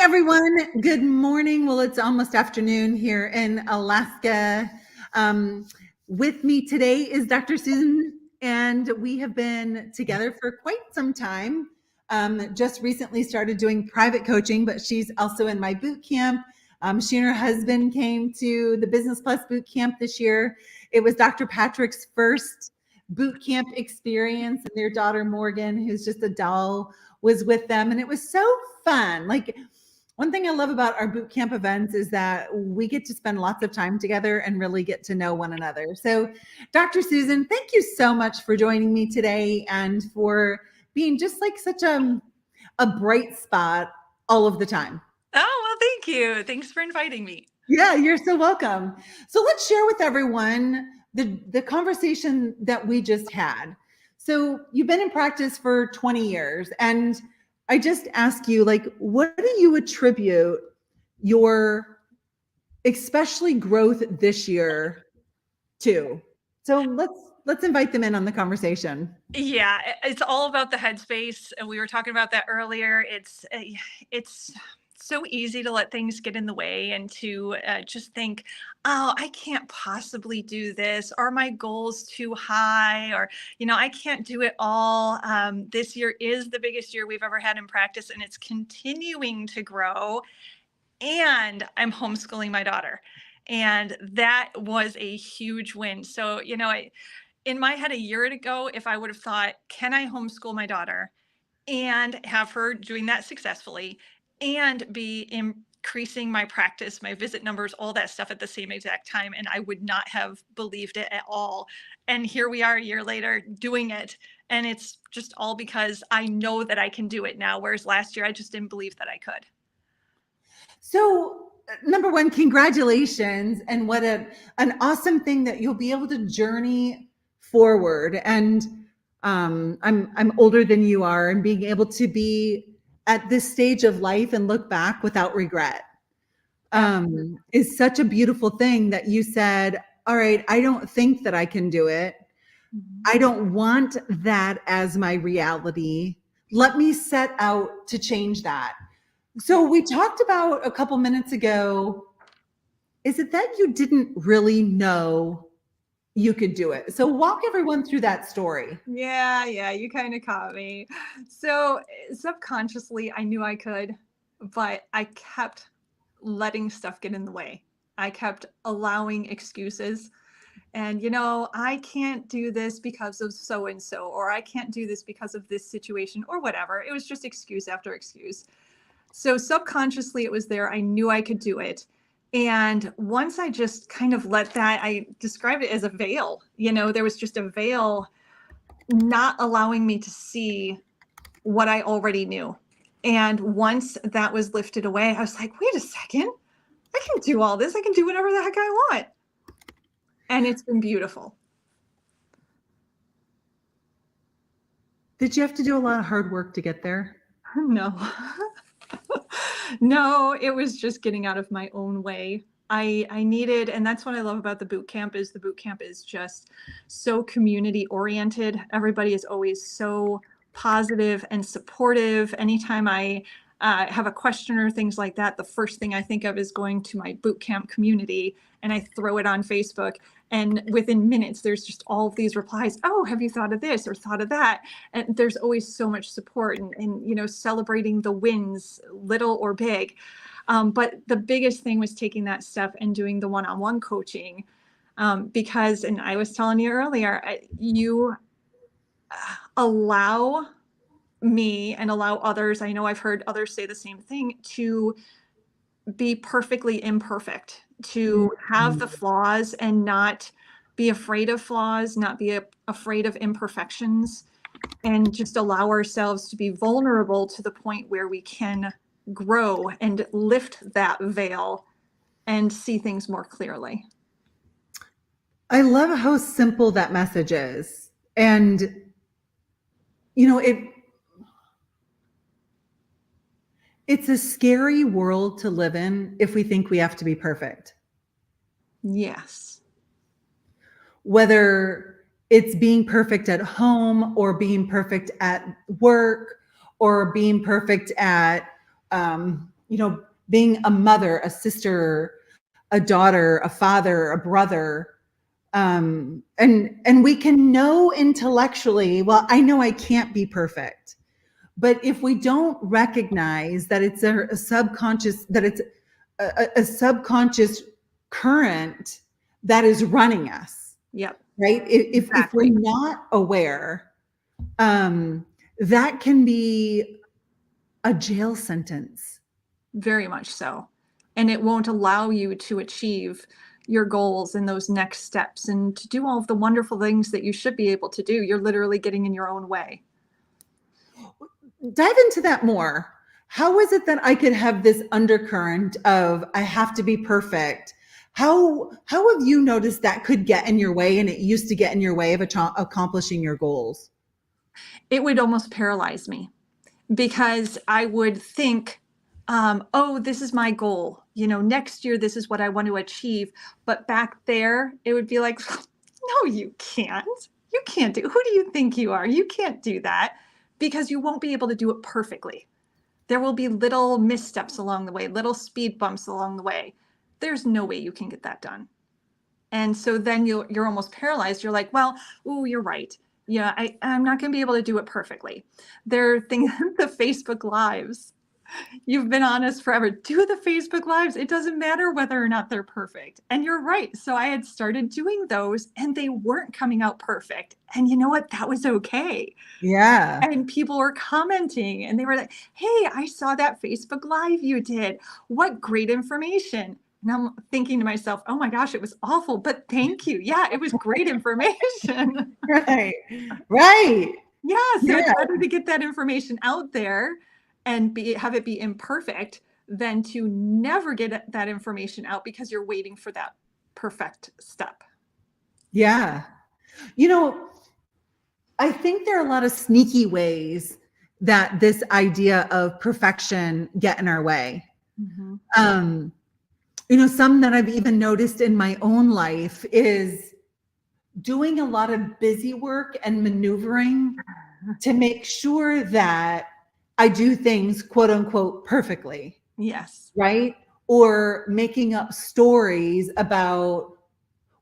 everyone. Good morning. Well, it's almost afternoon here in Alaska. With me today is Dr. Susan, and we have been together for quite some time. Just recently started doing private coaching, but she's also in my boot camp. She and her husband came to the Business Plus boot camp this year. It was Dr. Patrick's first boot camp experience, and their daughter Morgan, who's just a doll, was with them, and it was so fun. Like, one thing I love about our boot camp events is that we get to spend lots of time together and really get to know one another. So, Dr. Susan, thank you so much for joining me today and for being just like such a bright spot all of the time. Oh, well, thank you. Thanks for inviting me. Yeah, you're so welcome. So let's share with everyone the conversation that we just had. So you've been in practice for 20 years, and I just ask you, like, what do you attribute your especially growth this year to? So let's invite them in on the conversation. Yeah, it's all about the headspace. And we were talking about that earlier. It's so easy to let things get in the way and to just think, oh, I can't possibly do this, or my goal's too high, or, I can't do it all. This year is the biggest year we've ever had in practice, and it's continuing to grow. And I'm homeschooling my daughter. And that was a huge win. So, in my head a year ago, if I would have thought, can I homeschool my daughter and have her doing that successfully and be increasing my practice, my visit numbers, all that stuff at the same exact time? And I would not have believed it at all. And here we are a year later doing it. And it's just all because I know that I can do it now. Whereas last year, I just didn't believe that I could. So, number one, congratulations, and what an awesome thing that you'll be able to journey forward. And I'm older than you are, and being able to be at this stage of life and look back without regret is such a beautiful thing. That you said, all right, I don't think that I can do it. I don't want that as my reality. Let me set out to change that. So we talked about a couple minutes ago, is it that you didn't really know you could do it? So walk everyone through that story. Yeah, you kind of caught me. So subconsciously, I knew I could, but I kept letting stuff get in the way. I kept allowing excuses. And, I can't do this because of so and so, or I can't do this because of this situation, or whatever. It was just excuse after excuse. So subconsciously it was there. I knew I could do it. And once I just kind of let that, I described it as a veil. There was just a veil not allowing me to see what I already knew. And once that was lifted away, I was like, wait a second, I can do all this. I can do whatever the heck I want. And it's been beautiful. Did you have to do a lot of hard work to get there? No. No, it was just getting out of my own way. I needed, and that's what I love about the boot camp is just so community oriented. Everybody is always so positive and supportive. Anytime I have a question or things like that, the first thing I think of is going to my boot camp community, and I throw it on Facebook. And within minutes, there's just all of these replies. Oh, have you thought of this or thought of that? And there's always so much support and celebrating the wins, little or big. But the biggest thing was taking that step and doing the one-on-one coaching because, and I was telling you earlier, you allow me and allow others, I know I've heard others say the same thing, to be perfectly imperfect, to have the flaws and not be afraid of flaws, not be afraid of imperfections, and just allow ourselves to be vulnerable to the point where we can grow and lift that veil and see things more clearly. I love how simple that message is. And, it's a scary world to live in if we think we have to be perfect. Yes. Whether it's being perfect at home or being perfect at work or being perfect at, being a mother, a sister, a daughter, a father, a brother. And we can know intellectually, well, I know I can't be perfect. But if we don't recognize that it's a subconscious, that it's a subconscious current that is running us, Yep. right? If we're Exactly. not aware, that can be a jail sentence. Very much so. And it won't allow you to achieve your goals and those next steps and to do all of the wonderful things that you should be able to do. You're literally getting in your own way. Dive into that more. How is it that I could have this undercurrent of I have to be perfect? How have you noticed that could get in your way, and it used to get in your way of accomplishing your goals? It would almost paralyze me because I would think, oh, this is my goal. Next year, this is what I want to achieve. But back there, it would be like, no, you can't. You can't do. Who do you think you are? You can't do that because you won't be able to do it perfectly. There will be little missteps along the way, little speed bumps along the way. There's no way you can get that done. And so then you're almost paralyzed. You're like, well, oh, you're right. Yeah, I'm not going to be able to do it perfectly. There are things, the Facebook Lives. You've been on us forever. Do the Facebook Lives. It doesn't matter whether or not they're perfect. And you're right. So I had started doing those and they weren't coming out perfect. And you know what? That was okay. Yeah. And people were commenting and they were like, hey, I saw that Facebook Live you did. What great information. And I'm thinking to myself, oh my gosh, it was awful, but thank you. Yeah, it was great information. Right. Right. Yeah, so it's Yeah. better to get that information out there and have it be imperfect than to never get that information out because you're waiting for that perfect step. Yeah. You know, I think there are a lot of sneaky ways that this idea of perfection get in our way. Mm-hmm. Some that I've even noticed in my own life is doing a lot of busy work and maneuvering to make sure that I do things quote unquote perfectly. Yes. Right? Or making up stories about,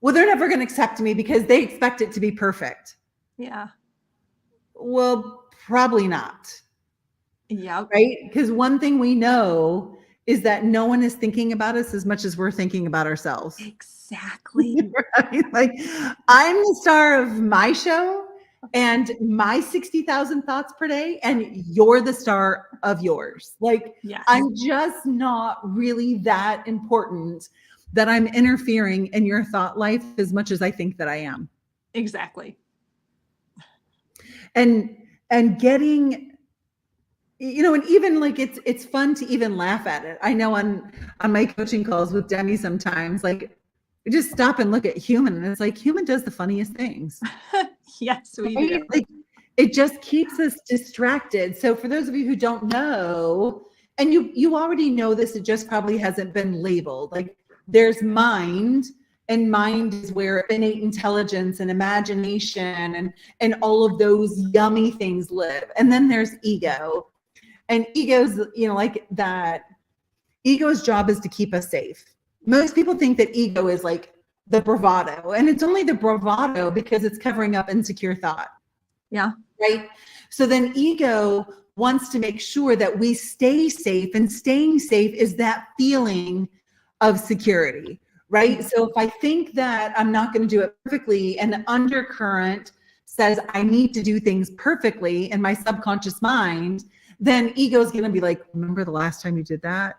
well, they're never going to accept me because they expect it to be perfect. Yeah. Well, probably not. Yep. Right? Because one thing we know is that no one is thinking about us as much as we're thinking about ourselves. Exactly. Right? Like, I'm the star of my show and my 60,000 thoughts per day, and you're the star of yours. Like, Yes. I'm just not really that important that I'm interfering in your thought life as much as I think that I am. Exactly. And getting, and even like it's fun to even laugh at it. I know on my coaching calls with Demi sometimes, like, we just stop and look at human, and it's like human does the funniest things. Yes, we Right? do. Like, it just keeps us distracted. So for those of you who don't know, and you already know this, it just probably hasn't been labeled. Like, there's mind, and mind is where innate intelligence and imagination and all of those yummy things live. And then there's ego. And ego's, like that, ego's job is to keep us safe. Most people think that ego is like the bravado, and it's only the bravado because it's covering up insecure thought. Yeah. Right? So then ego wants to make sure that we stay safe, and staying safe is that feeling of security, right? So if I think that I'm not going to do it perfectly, and the undercurrent says I need to do things perfectly in my subconscious mind, then ego is going to be like, remember the last time you did that?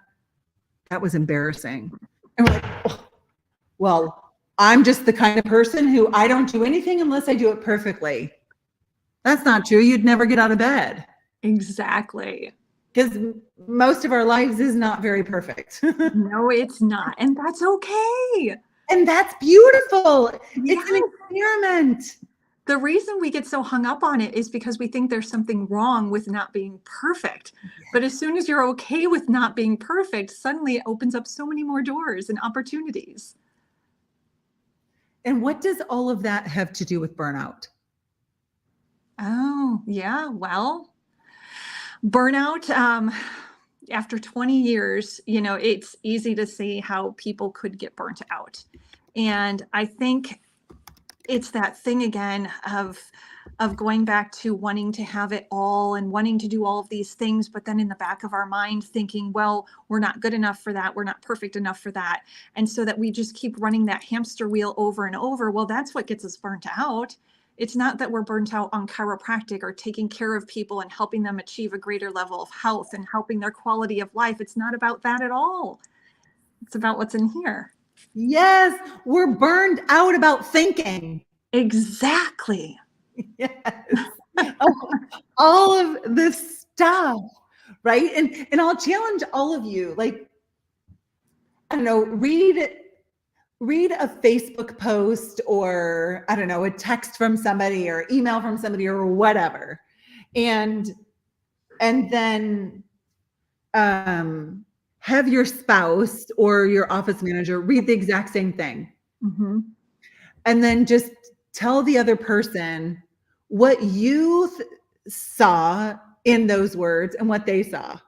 That was embarrassing. And we're like, oh, well, I'm just the kind of person who I don't do anything unless I do it perfectly. That's not true. You'd never get out of bed. Exactly. Because most of our lives is not very perfect. No, it's not. And that's okay. And that's beautiful. Yes. It's an experiment. The reason we get so hung up on it is because we think there's something wrong with not being perfect. But as soon as you're okay with not being perfect, suddenly it opens up so many more doors and opportunities. And what does all of that have to do with burnout? Oh, yeah. Well, burnout, after 20 years, it's easy to see how people could get burnt out. And I think it's that thing again of going back to wanting to have it all and wanting to do all of these things, but then in the back of our mind thinking, well, we're not good enough for that, we're not perfect enough for that, and so that we just keep running that hamster wheel over and over. Well, that's what gets us burnt out. It's not that we're burnt out on chiropractic or taking care of people and helping them achieve a greater level of health and helping their quality of life. It's not about that at all. It's about what's in here. Yes, we're burned out about thinking. Exactly. Yes. All of this stuff, right? And I'll challenge all of you, like, I don't know, read a Facebook post, or I don't know, a text from somebody or email from somebody or whatever. And then have your spouse or your office manager read the exact same thing. Mm-hmm. And then just tell the other person what you saw in those words and what they saw.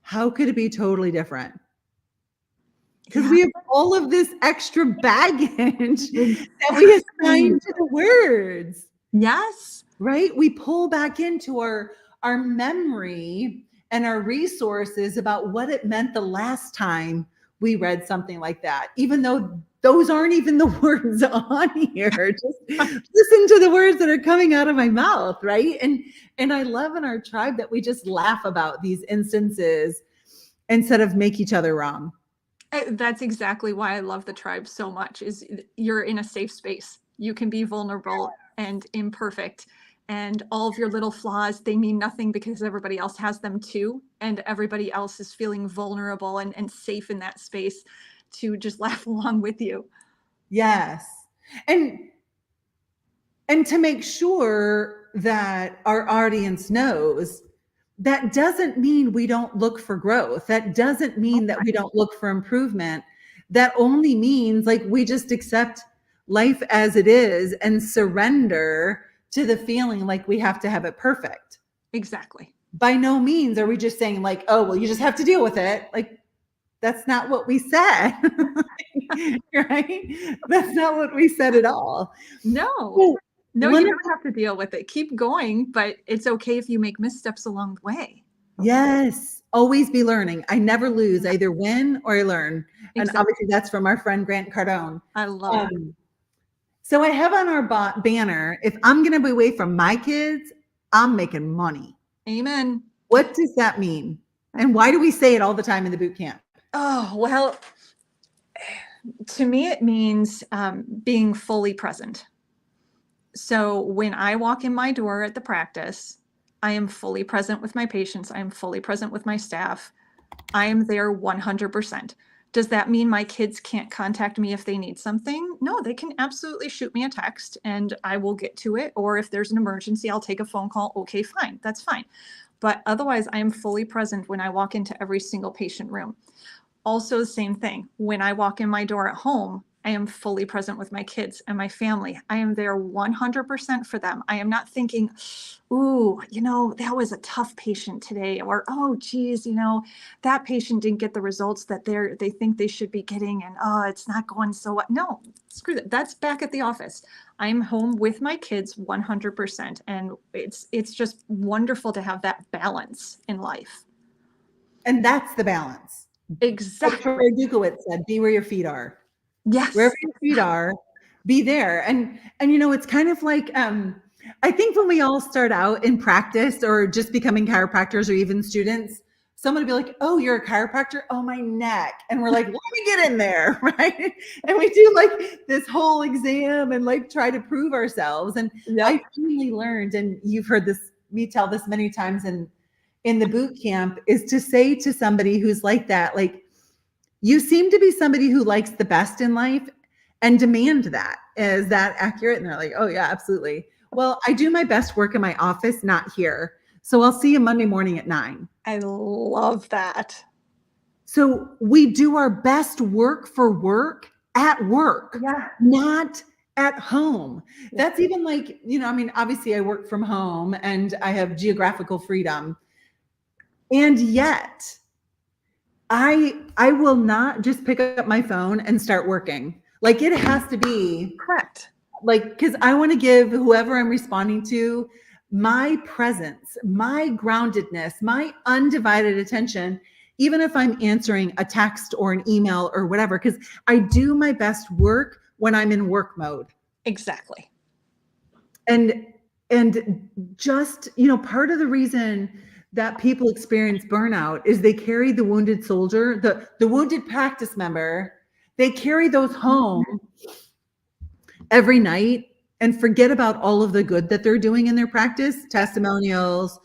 How could it be totally different? Because we have all of this extra baggage that we assign to the words. Yes. Right? We pull back into our memory and our resources about what it meant the last time we read something like that, even though those aren't even the words on here. Just listen to the words that are coming out of my mouth, right? And I love in our tribe that we just laugh about these instances instead of make each other wrong. That's exactly why I love the tribe so much, is you're in a safe space. You can be vulnerable and imperfect, and all of your little flaws, they mean nothing because everybody else has them too. And everybody else is feeling vulnerable and safe in that space to just laugh along with you. Yes. And to make sure that our audience knows, that doesn't mean we don't look for growth. That doesn't mean that we don't look for improvement. That only means like we just accept life as it is and surrender to the feeling like we have to have it perfect. Exactly. By no means are we just saying like, oh, well, you just have to deal with it. Like, that's not what we said. Right? That's not what we said at all. No. So, no, you don't have to deal with it. Keep going, but it's okay if you make missteps along the way. Yes. Always be learning. I never lose. I either win or I learn. Exactly. And obviously that's from our friend Grant Cardone. I love it. So I have on our banner, if I'm going to be away from my kids, I'm making money. Amen. What does that mean? And why do we say it all the time in the boot camp? Oh, well, to me, it means being fully present. So when I walk in my door at the practice, I am fully present with my patients. I am fully present with my staff. I am there 100%. Does that mean my kids can't contact me if they need something? No, they can absolutely shoot me a text and I will get to it. Or if there's an emergency, I'll take a phone call. Okay, fine. That's fine. But otherwise, I am fully present when I walk into every single patient room. Also, the same thing. When I walk in my door at home, I am fully present with my kids and my family. I am there 100% for them. I am not thinking, ooh, that was a tough patient today. Or, oh, geez, that patient didn't get the results that they think they should be getting. And, oh, it's not going so well. No, screw that. That's back at the office. I'm home with my kids 100%. And it's just wonderful to have that balance in life. And that's the balance. Exactly. Troy Dukowitz said, be where your feet are. Yes. Wherever your feet are, be there. And it's kind of like, I think when we all start out in practice or just becoming chiropractors or even students, someone would be like, oh, you're a chiropractor? Oh, my neck. And we're like, let me get in there, right? And we do like this whole exam and like try to prove ourselves. And I finally learned, and you've heard me tell this many times in the boot camp, is to say to somebody who's like that, like, you seem to be somebody who likes the best in life, and demand that. Is that accurate? And they're like, oh yeah, absolutely. Well, I do my best work in my office, not here. So I'll see you Monday morning at 9. I love that. So we do our best work for work at work, not at home. That's even like, obviously I work from home and I have geographical freedom. And yet I will not just pick up my phone and start working. Like it has to be Correct. like, because I want to give whoever I'm responding to my presence, my groundedness, my undivided attention, even if I'm answering a text or an email or whatever, because I do my best work when I'm in work mode. Exactly. And just, part of the reason that people experience burnout is they carry the wounded soldier, the wounded practice member, they carry those home every night and forget about all of the good that they're doing in their practice, testimonials,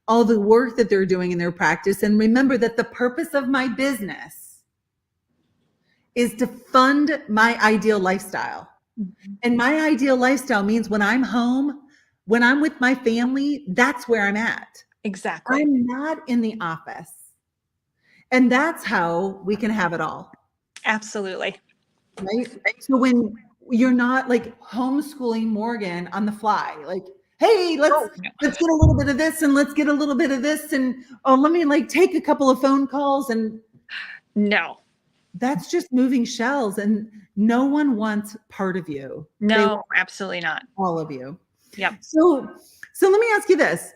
all the work that they're doing in their practice. And remember that the purpose of my business is to fund my ideal lifestyle. Mm-hmm. And my ideal lifestyle means when I'm home, when I'm with my family, that's where I'm at. Exactly. I'm not in the office. And that's how we can have it all. Absolutely. Right? So when you're not like homeschooling Morgan on the fly, like, hey, let's get a little bit of this and let's get a little bit of this and let me like take a couple of phone calls, and no, that's just moving shells, and no one wants part of you. No, absolutely not. All of you. Yep. So let me ask you this.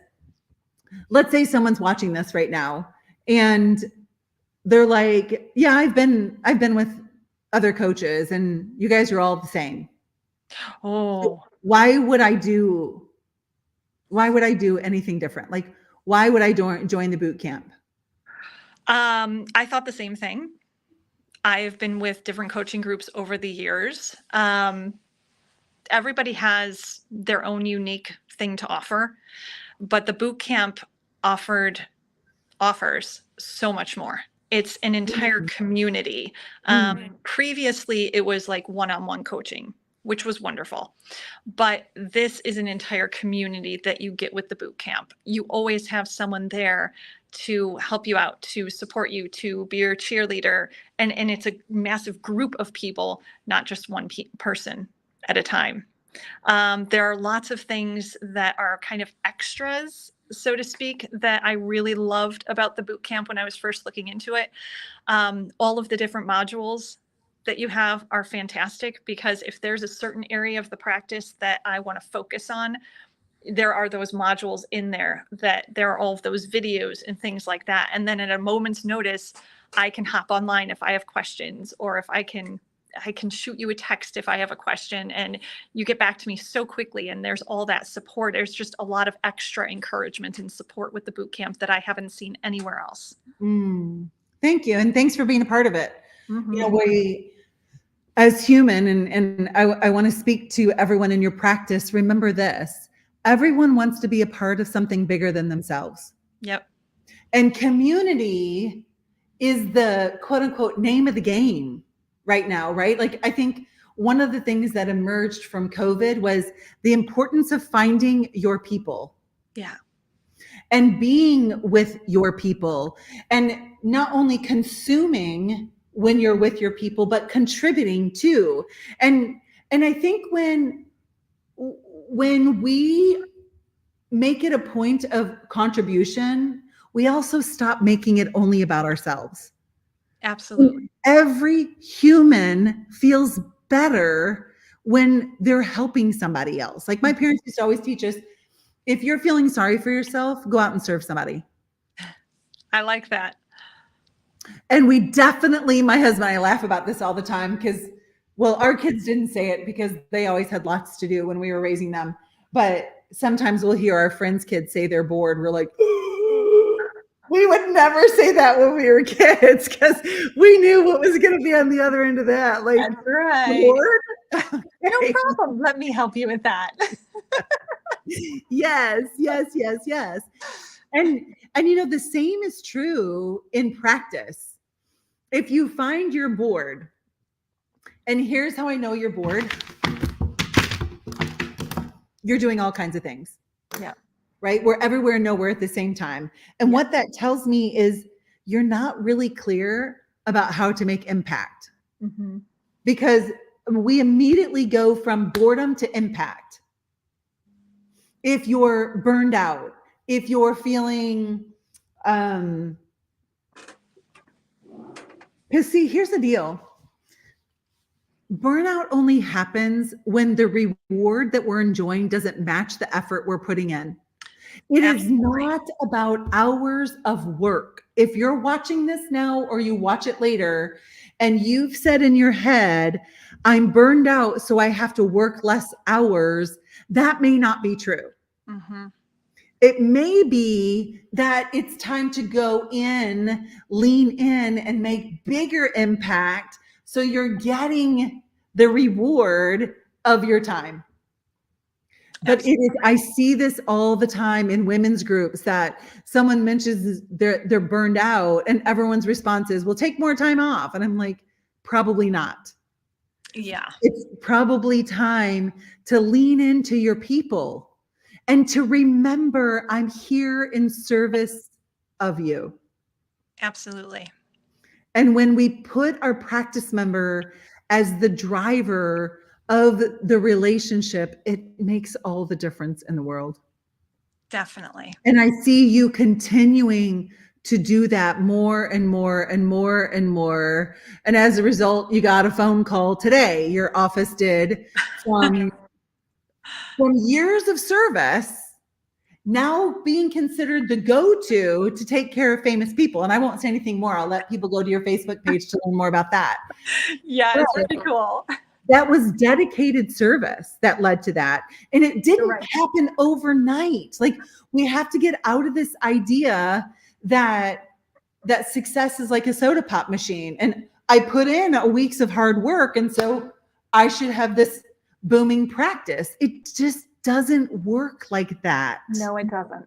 Let's say someone's watching this right now and they're like, yeah, I've been with other coaches and you guys are all the same. Oh, Why would I do anything different? Like, why would I join the boot camp? I thought the same thing. I've been with different coaching groups over the years. Everybody has their own unique thing to offer, but the boot camp offers so much more. It's an entire community. Previously, it was like one-on-one coaching, which was wonderful. But this is an entire community that you get with the boot camp. You always have someone there to help you out, to support you, to be your cheerleader. And it's a massive group of people, not just one person at a time. There are lots of things that are kind of extras, so to speak, that I really loved about the boot camp when I was first looking into it. All of the different modules that you have are fantastic, because if there's a certain area of the practice that I want to focus on, there are those modules in there, that there are all of those videos and things like that. And then at a moment's notice, I can hop online if I have questions, or if I can shoot you a text if I have a question, and you get back to me so quickly. And there's all that support. There's just a lot of extra encouragement and support with the boot camp that I haven't seen anywhere else. Thank you. And thanks for being a part of it. Mm-hmm. We, as human, and I want to speak to everyone in your practice, remember this: everyone wants to be a part of something bigger than themselves. Yep. And community is the quote unquote name of the game right now, right? Like, I think one of the things that emerged from COVID was the importance of finding your people. Yeah. And being with your people, and not only consuming when you're with your people, but contributing too. And I think when we make it a point of contribution, we also stop making it only about ourselves. Absolutely. Every human feels better when they're helping somebody else. Like my parents used to always teach us, if you're feeling sorry for yourself, go out and serve somebody. I like that. And we definitely, my husband and I laugh about this all the time, because, well, our kids didn't say it because they always had lots to do when we were raising them. But sometimes we'll hear our friends' kids say they're bored. We're like, we would never say that when we were kids, because we knew what was going to be on the other end of that. Like, that's right. Bored? Okay. No problem. Let me help you with that. Yes. And the same is true in practice. If you find you're bored, and here's how I know you're bored: you're doing all kinds of things. Yeah. Right? We're everywhere and nowhere at the same time. And what that tells me is you're not really clear about how to make impact. Because we immediately go from boredom to impact. If you're burned out, if you're feeling Because see, here's the deal. Burnout only happens when the reward that we're enjoying doesn't match the effort we're putting in. It is Absolutely. not about hours of work. If you're watching this now or you watch it later and you've said in your head, I'm burned out, so I have to work less hours, that may not be true. Mm-hmm. It may be that it's time to go in, lean in, and make bigger impact so you're getting the reward of your time. But it is, I see this all the time in women's groups that someone mentions they're burned out and everyone's response is, well, take more time off. And I'm like, probably not. Yeah. It's probably time to lean into your people and to remember I'm here in service of you. Absolutely. And when we put our practice member as the driver of the relationship, it makes all the difference in the world. Definitely. And I see you continuing to do that more and more and more and more. And as a result, you got a phone call today, your office did, from years of service, now being considered the go-to to take care of famous people. And I won't say anything more. I'll let people go to your Facebook page to learn more about that. Yeah, it's really cool. That was dedicated service that led to that. And it didn't Right. happen overnight. Like, we have to get out of this idea that success is like a soda pop machine. And I put in weeks of hard work, and so I should have this booming practice. It just doesn't work like that. No, it doesn't.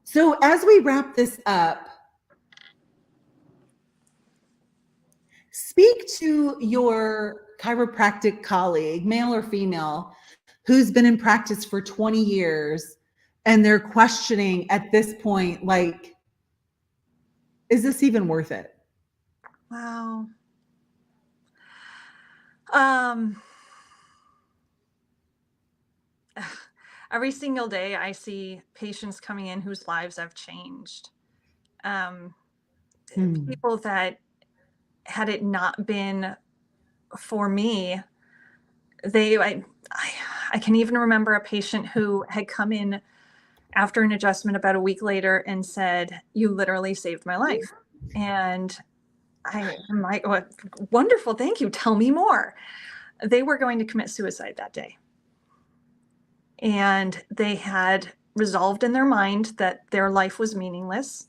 So as we wrap this up, speak to your chiropractic colleague, male or female, who's been in practice for 20 years and they're questioning at this point, like, is this even worth it? Wow. Every single day I see patients coming in whose lives have changed. People that, had it not been for me, I can even remember a patient who had come in after an adjustment about a week later and said, "You literally saved my life." And I'm like, "What? Wonderful, thank you. Tell me more." They were going to commit suicide that day. And they had resolved in their mind that their life was meaningless.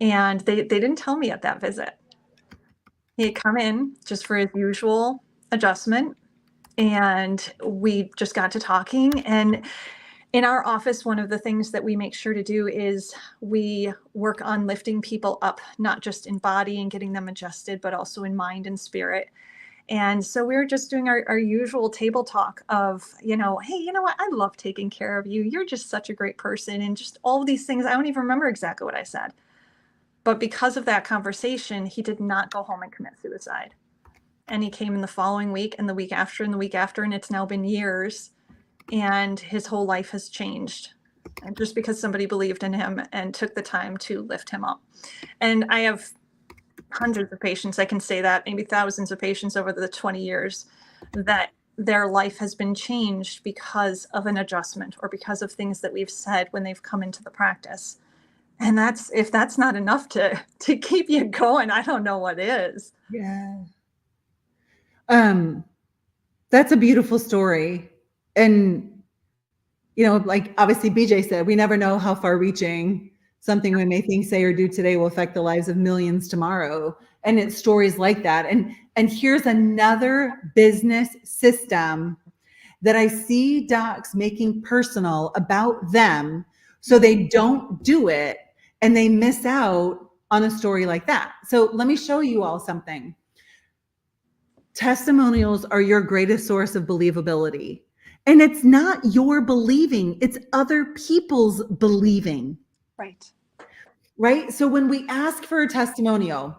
And they didn't tell me at that visit. He had come in just for his usual adjustment, and we just got to talking. And in our office, one of the things that we make sure to do is we work on lifting people up, not just in body and getting them adjusted, but also in mind and spirit. And so we were just doing our usual table talk of, hey, you know what? I love taking care of you. You're just such a great person. And just all of these things. I don't even remember exactly what I said. But because of that conversation, he did not go home and commit suicide. And he came in the following week and the week after and the week after. And it's now been years. And his whole life has changed. And just because somebody believed in him and took the time to lift him up. And I have hundreds of patients, I can say that, maybe thousands of patients over the 20 years, that their life has been changed because of an adjustment or because of things that we've said when they've come into the practice. And if that's not enough to keep you going, I don't know what is. Yeah. That's a beautiful story. And, like obviously BJ said, we never know how far reaching something we may think, say, or do today will affect the lives of millions tomorrow. And it's stories like that. And here's another business system that I see docs making personal about them so they don't do it and they miss out on a story like that. So let me show you all something. Testimonials are your greatest source of believability. And it's not your believing, it's other people's believing. Right. Right? So when we ask for a testimonial,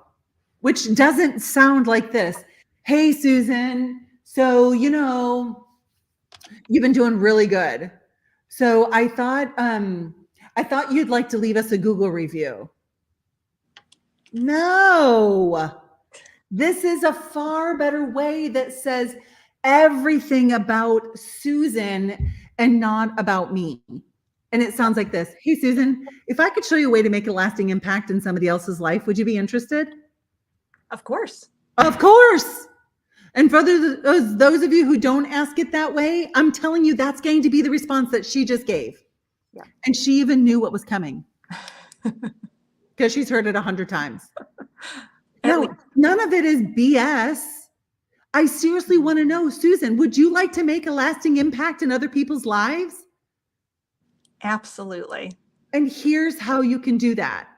which doesn't sound like this, hey, Susan, so, you've been doing really good. So I thought I thought you'd like to leave us a Google review. No, this is a far better way that says everything about Susan and not about me. And it sounds like this. Hey, Susan, if I could show you a way to make a lasting impact in somebody else's life, would you be interested? Of course. Of course. And for those of you who don't ask it that way, I'm telling you, that's going to be the response that she just gave. Yeah. And she even knew what was coming because she's heard it 100 times. No, none of it is BS. I seriously want to know, Susan, would you like to make a lasting impact in other people's lives? Absolutely. And here's how you can do that.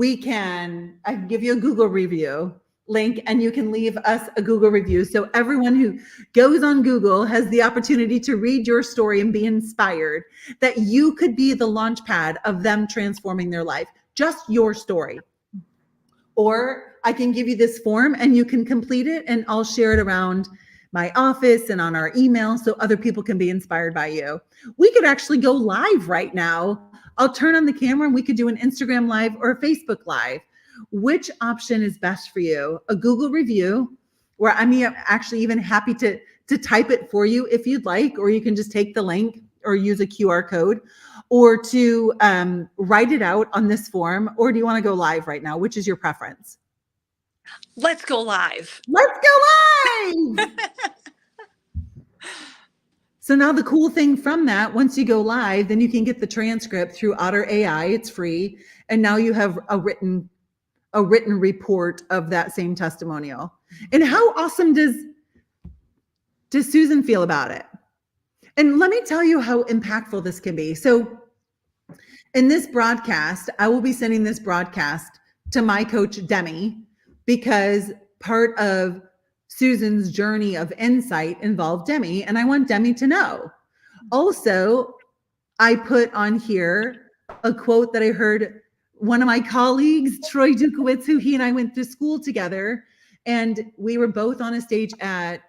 I can give you a Google review link and you can leave us a Google review. So everyone who goes on Google has the opportunity to read your story and be inspired that you could be the launch pad of them transforming their life. Just your story. Or I can give you this form and you can complete it and I'll share it around my office and on our email so other people can be inspired by you. We could actually go live right now. I'll turn on the camera and we could do an Instagram live or a Facebook live. Which option is best for you? A Google review, where I'm actually even happy to type it for you if you'd like, or you can just take the link or use a QR code, or to write it out on this form, or do you want to go live right now? Which is your preference? Let's go live. Let's go live. So now the cool thing from that, once you go live, then you can get the transcript through Otter AI. It's free. And now you have a written report of that same testimonial. And how awesome does Susan feel about it? And let me tell you how impactful this can be. So in this broadcast, I will be sending this broadcast to my coach, Demi, because part of Susan's journey of insight involved Demi, and I want Demi to know. Also, I put on here a quote that I heard one of my colleagues, Troy Dukowitz, who he and I went to school together, and we were both on a stage at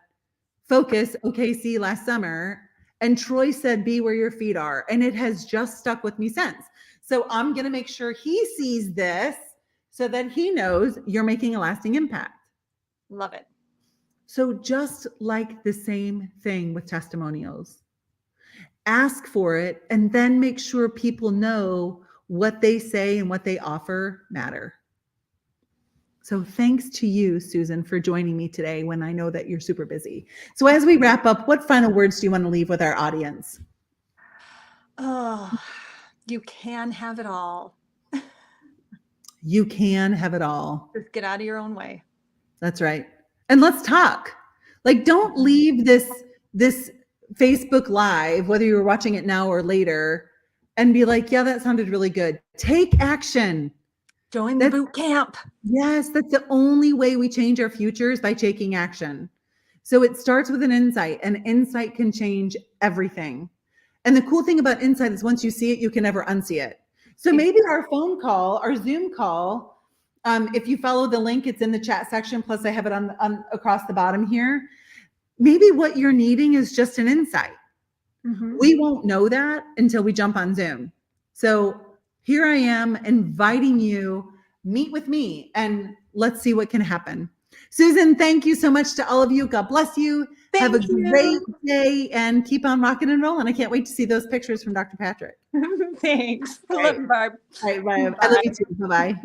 Focus OKC last summer, and Troy said, "Be where your feet are," and it has just stuck with me since. So I'm going to make sure he sees this so that he knows you're making a lasting impact. Love it. So just like the same thing with testimonials, ask for it and then make sure people know what they say and what they offer matter. So thanks to you, Susan, for joining me today when I know that you're super busy. So as we wrap up, what final words do you want to leave with our audience? Oh, you can have it all. You can have it all. Just get out of your own way. That's right. And let's talk. Like, don't leave this Facebook Live, whether you're watching it now or later, and be like, yeah, that sounded really good. Take action. Join the boot camp. Yes, that's the only way we change our futures, by taking action. So it starts with an insight, and insight can change everything. And the cool thing about insight is once you see it, you can never unsee it. So maybe our phone call, our Zoom call, if you follow the link, it's in the chat section. Plus I have it on across the bottom here. Maybe what you're needing is just an insight. Mm-hmm. We won't know that until we jump on Zoom. So here I am inviting you, meet with me, and let's see what can happen. Susan, thank you so much to all of you. God bless you. Have a great day and keep on rocking and rolling. I can't wait to see those pictures from Dr. Patrick. Thanks. All I love you, Barb. All right, bye. I love you too. Bye-bye.